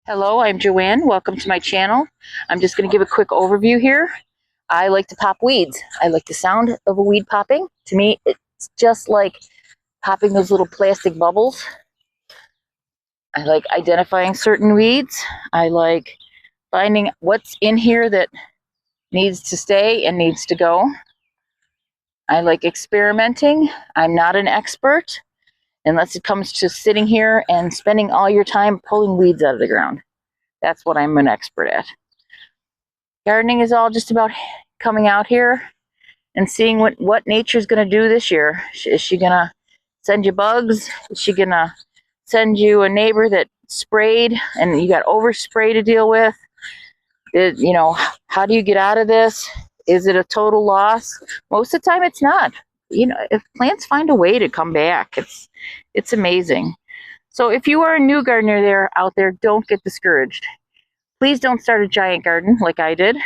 Hello, I'm Joanne. Welcome to my channel. I'm just going to give a quick overview here. I like to pop weeds. I like the sound of a weed popping. To me, it's just like popping those little plastic bubbles. I like identifying certain weeds. I like finding what's in here that needs to stay and needs to go. I like experimenting. I'm not an expert unless it comes to sitting here and spending all your time pulling weeds out of the ground. That's what I'm an expert at. Gardening is all just about coming out here and seeing what nature's going to do this year. Is she going to send you bugs? Is she going to send you a neighbor that sprayed and you got overspray to deal with? How do you get out of this? Is it a total loss? Most of the time it's not. If plants find a way to come back, it's amazing. So if you are a new gardener out there, don't get discouraged. Please don't start a giant garden like I did.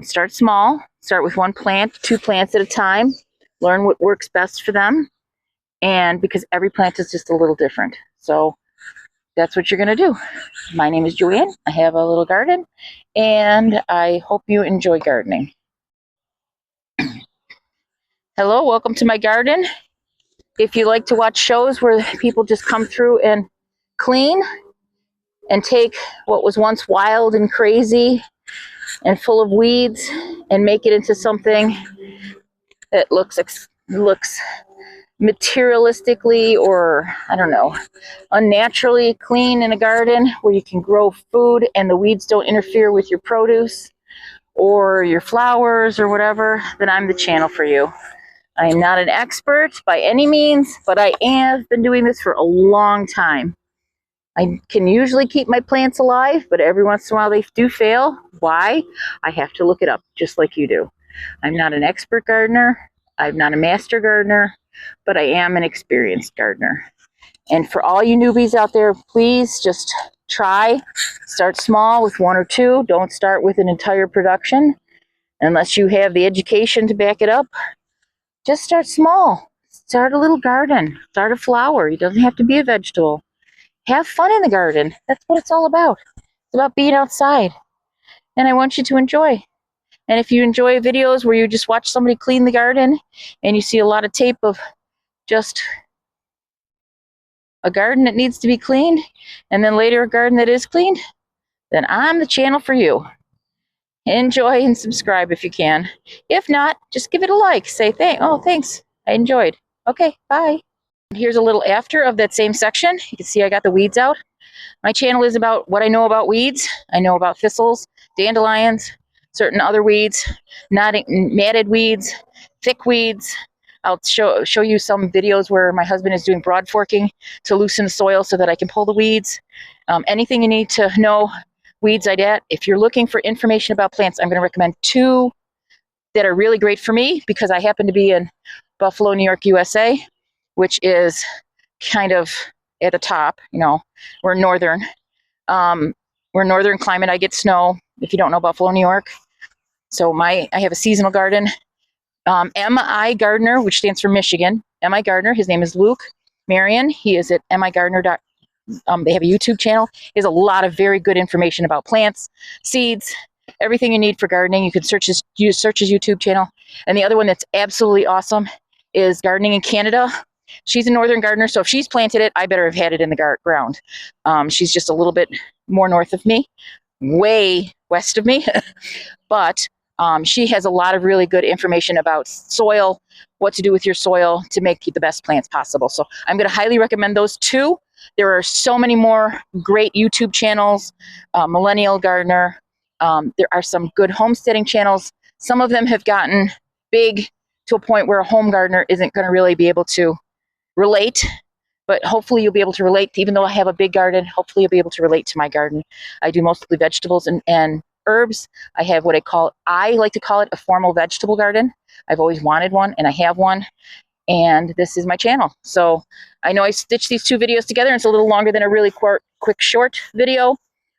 Start small. Start with one plant, 2 plants at a time. Learn what works best for them. And because every plant is just a little different. So that's what you're going to do. My name is Joanne. I have a little garden. And I hope you enjoy gardening. Hello, welcome to my garden. If you like to watch shows where people just come through and clean and take what was once wild and crazy and full of weeds and make it into something that looks materialistically, or I don't know, unnaturally clean in a garden where you can grow food and the weeds don't interfere with your produce or your flowers or whatever, then I'm the channel for you. I am not an expert by any means, but I have been doing this for a long time. I can usually keep my plants alive, but every once in a while they do fail. Why? I have to look it up, just like you do. I'm not an expert gardener. I'm not a master gardener, but I am an experienced gardener. And for all you newbies out there, please just try. Start small with 1 or 2. Don't start with an entire production unless you have the education to back it up. Just start small. Start a little garden. Start a flower. It doesn't have to be a vegetable. Have fun in the garden. That's what it's all about. It's about being outside. And I want you to enjoy. And if you enjoy videos where you just watch somebody clean the garden and you see a lot of tape of just a garden that needs to be cleaned and then later a garden that is cleaned, then I'm the channel for you. Enjoy and subscribe if you can. If not, just give it a like. Say, thanks. I enjoyed. Okay, bye. Here's a little after of that same section. You can see I got the weeds out. My channel is about what I know about weeds. I know about thistles, dandelions, certain other weeds, matted weeds, thick weeds. I'll show you some videos where my husband is doing broad forking to loosen the soil so that I can pull the weeds. Anything you need to know weeds I get. If you're looking for information about plants, I'm going to recommend 2 that are really great for me because I happen to be in Buffalo, New York, USA, which is kind of at the top. We're northern. We're northern climate. I get snow if you don't know Buffalo, New York. So I have a seasonal garden. MI Gardener, which stands for Michigan. MI Gardener. His name is Luke Marion. He is at migardener.com. They have a YouTube channel. He has a lot of very good information about plants, seeds, everything you need for gardening. You can search his YouTube channel. And the other one that's absolutely awesome is Gardening in Canada. She's a northern gardener, so if she's planted it, I better have had it in the ground. She's just a little bit more north of me, way west of me. But she has a lot of really good information about soil, what to do with your soil to make the best plants possible. So I'm going to highly recommend those 2. There are so many more great YouTube channels, Millennial Gardener. There are some good homesteading channels. Some of them have gotten big to a point where a home gardener isn't going to really be able to relate, but hopefully you'll be able to relate. Even though I have a big garden, hopefully you'll be able to relate to my garden. I do mostly vegetables and herbs. I have what I like to call it a formal vegetable garden. I've always wanted one and I have one. And this is my channel. So I know I stitched these 2 videos together and it's a little longer than a really quick short video.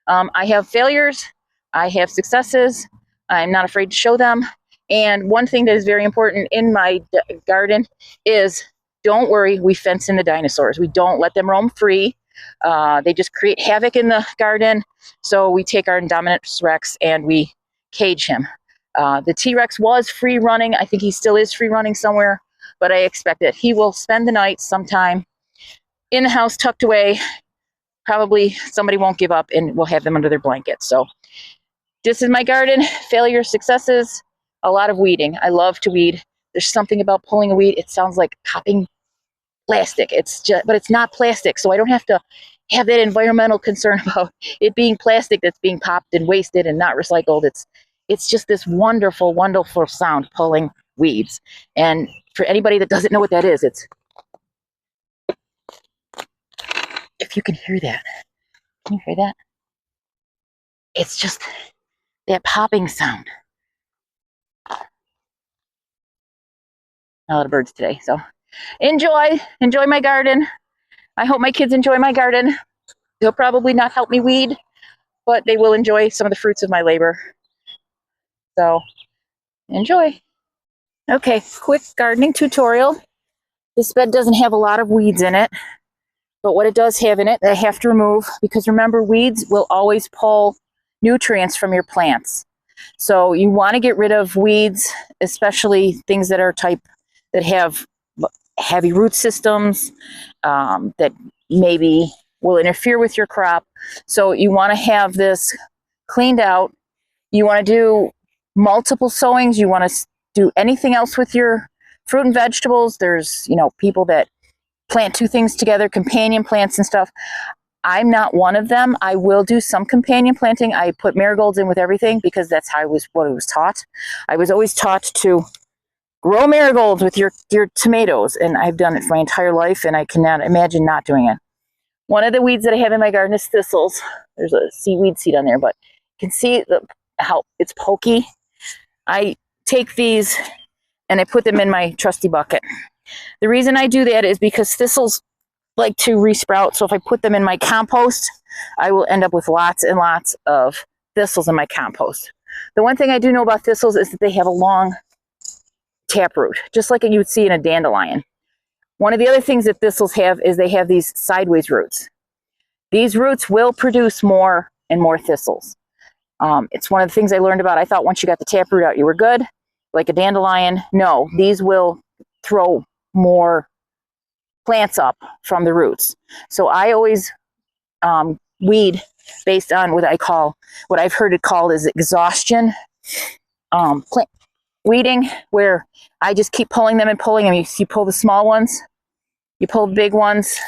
I have failures. I have successes. I'm not afraid to show them. And one thing that is very important in my garden is, don't worry, we fence in the dinosaurs. We don't let them roam free. They just create havoc in the garden. So we take our Indominus Rex and we cage him. The T-Rex was free running. I think he still is free running somewhere, but I expect that he will spend the night sometime in the house tucked away. Probably somebody won't give up and we'll have them under their blanket. So this is my garden. Failures, successes, a lot of weeding. I love to weed. There's something about pulling a weed. It sounds like popping plastic. But it's not plastic. So I don't have to have that environmental concern about it being plastic that's being popped and wasted and not recycled. It's just this wonderful, wonderful sound, pulling weeds. And for anybody that doesn't know what that is, it's, if you can hear that, can you hear that? It's just that popping sound. A lot of birds today, so enjoy my garden. I hope my kids enjoy my garden. They'll probably not help me weed, but they will enjoy some of the fruits of my labor. So enjoy. Okay, quick gardening tutorial. This bed doesn't have a lot of weeds in it, but what it does have in it, I have to remove, because remember, weeds will always pull nutrients from your plants. So you want to get rid of weeds, especially things that are that have heavy root systems, that maybe will interfere with your crop. So you want to have this cleaned out. You want to do multiple sowings. You want to do anything else with your fruit and vegetables. There's, people that plant two things together, companion plants and stuff. I'm not one of them. I will do some companion planting. I put marigolds in with everything because that's what I was taught. I was always taught to grow marigolds with your tomatoes, and I've done it for my entire life, and I cannot imagine not doing it. One of the weeds that I have in my garden is thistles. There's a seaweed seed on there, but you can see how it's pokey. I take these and I put them in my trusty bucket. The reason I do that is because thistles like to resprout, so if I put them in my compost, I will end up with lots and lots of thistles in my compost. The one thing I do know about thistles is that they have a long taproot, just like you would see in a dandelion. One of the other things that thistles have is they have these sideways roots. These roots will produce more and more thistles. It's one of the things I learned about. I thought once you got the taproot out, you were good, like a dandelion. No, these will throw more plants up from the roots. So I always weed based on what I've heard it called is exhaustion. Plant weeding, where I just keep pulling them and pulling them. You pull the small ones, you pull the big ones,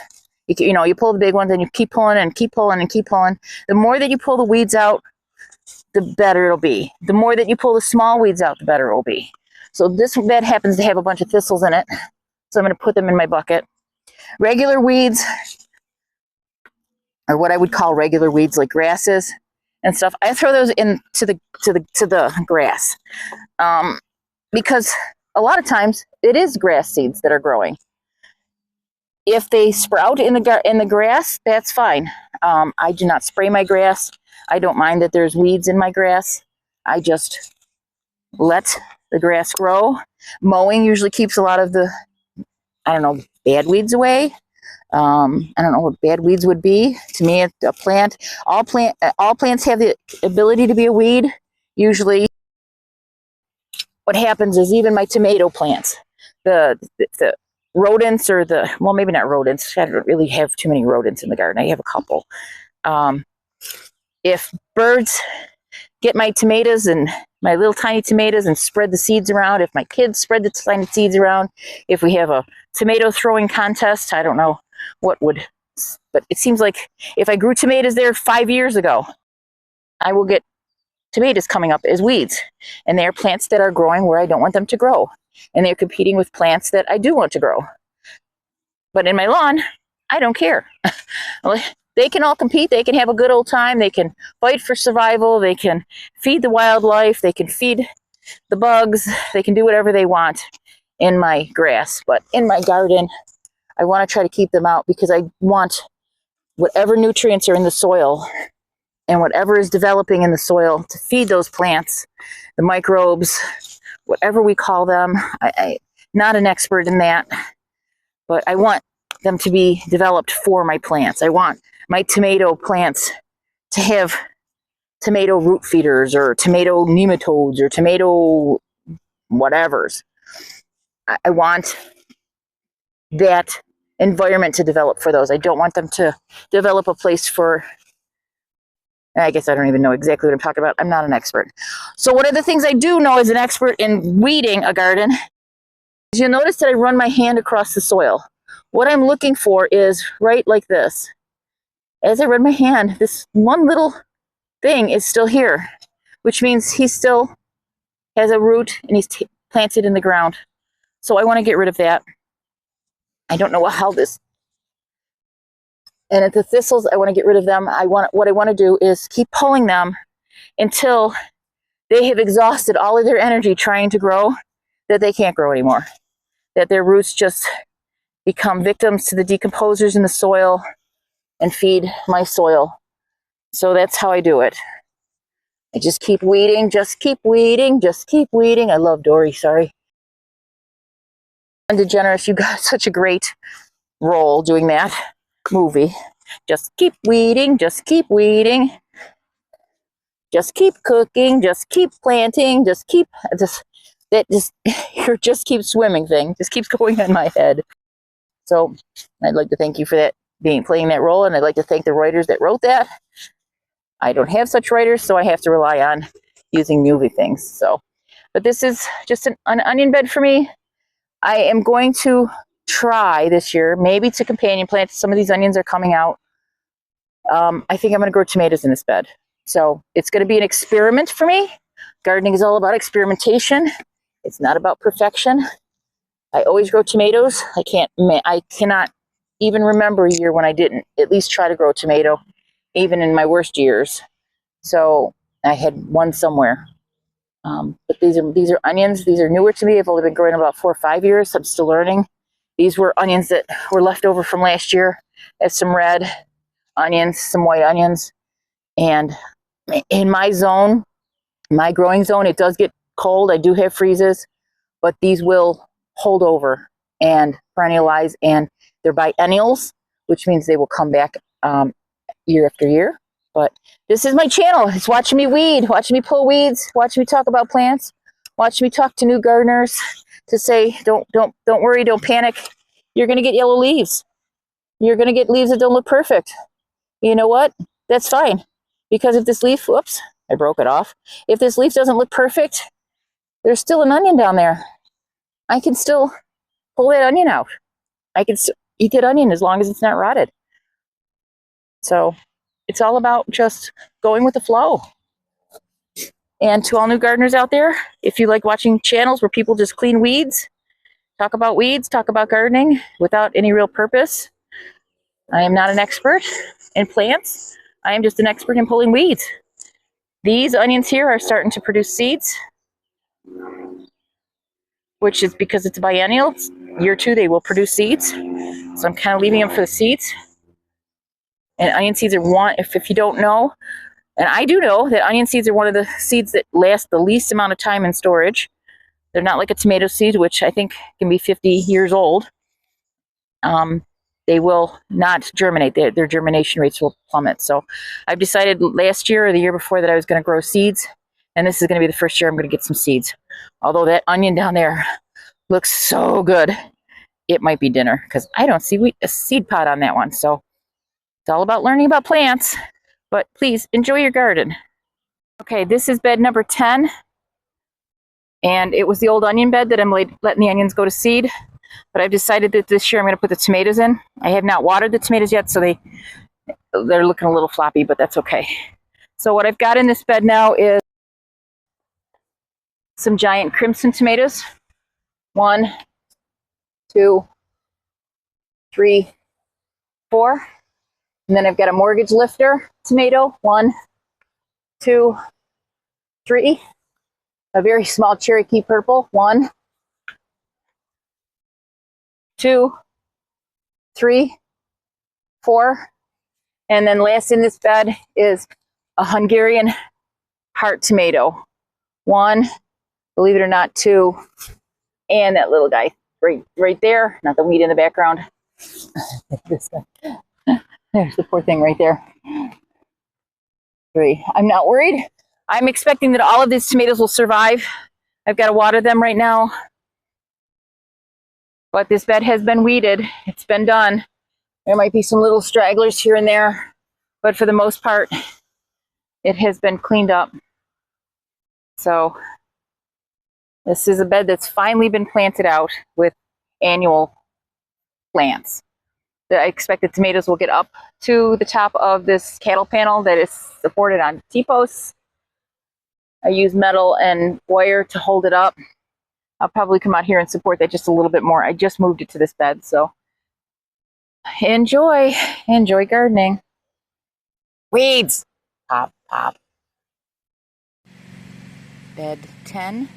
you pull the big ones and you keep pulling and keep pulling and keep pulling. The more that you pull the weeds out, the better it'll be. The more that you pull the small weeds out, the better it will be. So this bed happens to have a bunch of thistles in it, so I'm going to put them in my bucket. Regular weeds, or what I would call regular weeds, like grasses and stuff, I throw those into the grass, because a lot of times it is grass seeds that are growing. If they sprout in the grass, that's fine. I do not spray my grass. I don't mind that there's weeds in my grass. I just let the grass grow. Mowing usually keeps a lot of the, bad weeds away. I don't know what bad weeds would be. To me, all plants have the ability to be a weed. Usually what happens is, even my tomato plants, the rodents, or maybe not rodents. I don't really have too many rodents in the garden. I have a couple. If birds get my tomatoes and my little tiny tomatoes and spread the seeds around, if my kids spread the tiny seeds around, if we have a tomato throwing contest, I don't know what would, but it seems like if I grew tomatoes there 5 years ago, I will get tomatoes coming up as weeds. And they are plants that are growing where I don't want them to grow. And they're competing with plants that I do want to grow. But in my lawn, I don't care. They can all compete. They can have a good old time. They can fight for survival. They can feed the wildlife. They can feed the bugs. They can do whatever they want in my grass. But in my garden, I want to try to keep them out, because I want whatever nutrients are in the soil and whatever is developing in the soil to feed those plants, the microbes, whatever we call them. I'm not an expert in that, but I want them to be developed for my plants. I want my tomato plants to have tomato root feeders or tomato nematodes or tomato whatevers. I want that environment to develop for those. I don't want them to develop a place for, I guess I don't even know exactly what I'm talking about. I'm not an expert. So one of the things I do know as an expert in weeding a garden is you'll notice that I run my hand across the soil. What I'm looking for is right like this. As I run my hand, this one little thing is still here, which means he still has a root and he's planted in the ground. So I want to get rid of that. I don't know how this, and at the thistles, I want to get rid of them. What I want to do is keep pulling them until they have exhausted all of their energy trying to grow, that they can't grow anymore. That their roots just become victims to the decomposers in the soil and feed my soil. So that's how I do it. I just keep weeding, just keep weeding, just keep weeding. I love Dory, sorry. Ellen DeGeneres, you got such a great role doing that movie. Just keep weeding, just keep weeding. Just keep cooking, just keep planting, just keep, your just keep swimming thing just keeps going in my head. So I'd like to thank you for that, playing that role, and I'd like to thank the writers that wrote that. I don't have such writers, so I have to rely on using movie things. So, but this is just an onion bed for me. I am going to try this year, maybe to companion plant. Some of these onions are coming out. I think I'm going to grow tomatoes in this bed. So it's going to be an experiment for me. Gardening is all about experimentation. It's not about perfection. I always grow tomatoes. I cannot even remember a year when I didn't at least try to grow a tomato, even in my worst years. So I had one somewhere. But these are onions. These are newer to me. I've only been growing about 4 or 5 years. So I'm still learning. These were onions that were left over from last year. As some red onions, some white onions. And in my zone, my growing zone, it does get cold. I do have freezes, but these will hold over and perennialize, and they're biennials, which means they will come back year after year. But this is my channel. It's watching me weed, watching me pull weeds, watching me talk about plants, watching me talk to new gardeners to say, don't worry, don't panic. You're going to get yellow leaves. You're going to get leaves that don't look perfect. You know what? That's fine. Because if this leaf, whoops, I broke it off. If this leaf doesn't look perfect, there's still an onion down there. I can still pull that onion out. I can still eat that onion as long as it's not rotted. So it's all about just going with the flow. And to all new gardeners out there, if you like watching channels where people just clean weeds, talk about gardening without any real purpose, I am not an expert in plants. I am just an expert in pulling weeds. These onions here are starting to produce seeds, which is because it's biennial. Year 2, they will produce seeds. So I'm kind of leaving them for the seeds. And onion seeds are one, if you don't know, and I do know that onion seeds are one of the seeds that last the least amount of time in storage. They're not like a tomato seed, which I think can be 50 years old. They will not germinate. Their germination rates will plummet. So I've decided last year or the year before that I was going to grow seeds. And this is going to be the first year I'm going to get some seeds. Although that onion down there looks so good, it might be dinner because I don't see a seed pod on that one. So it's all about learning about plants. But please enjoy your garden. Okay, this is bed number 10. And it was the old onion bed that I'm letting the onions go to seed. But I've decided that this year I'm going to put the tomatoes in. I have not watered the tomatoes yet, so they're looking a little floppy, but that's okay. So what I've got in this bed now is some giant crimson tomatoes. 1, 2, 3, 4. And then I've got a mortgage lifter tomato. 1, 2, 3. A very small Cherokee purple. 1, 2, 3, 4. And then last in this bed is a Hungarian heart tomato. 1, believe it or not, 2, and that little guy right there, not the weed in the background. This guy. There's the poor thing right there. 3. I'm not worried. I'm expecting that all of these tomatoes will survive. I've got to water them right now. But this bed has been weeded. It's been done. There might be some little stragglers here and there, but for the most part, it has been cleaned up. So this is a bed that's finally been planted out with annual plants. I expect the tomatoes will get up to the top of this cattle panel that is supported on T-posts. I use metal and wire to hold it up. I'll probably come out here and support that just a little bit more. I just moved it to this bed, so enjoy gardening. Weeds, pop, pop. Bed 10.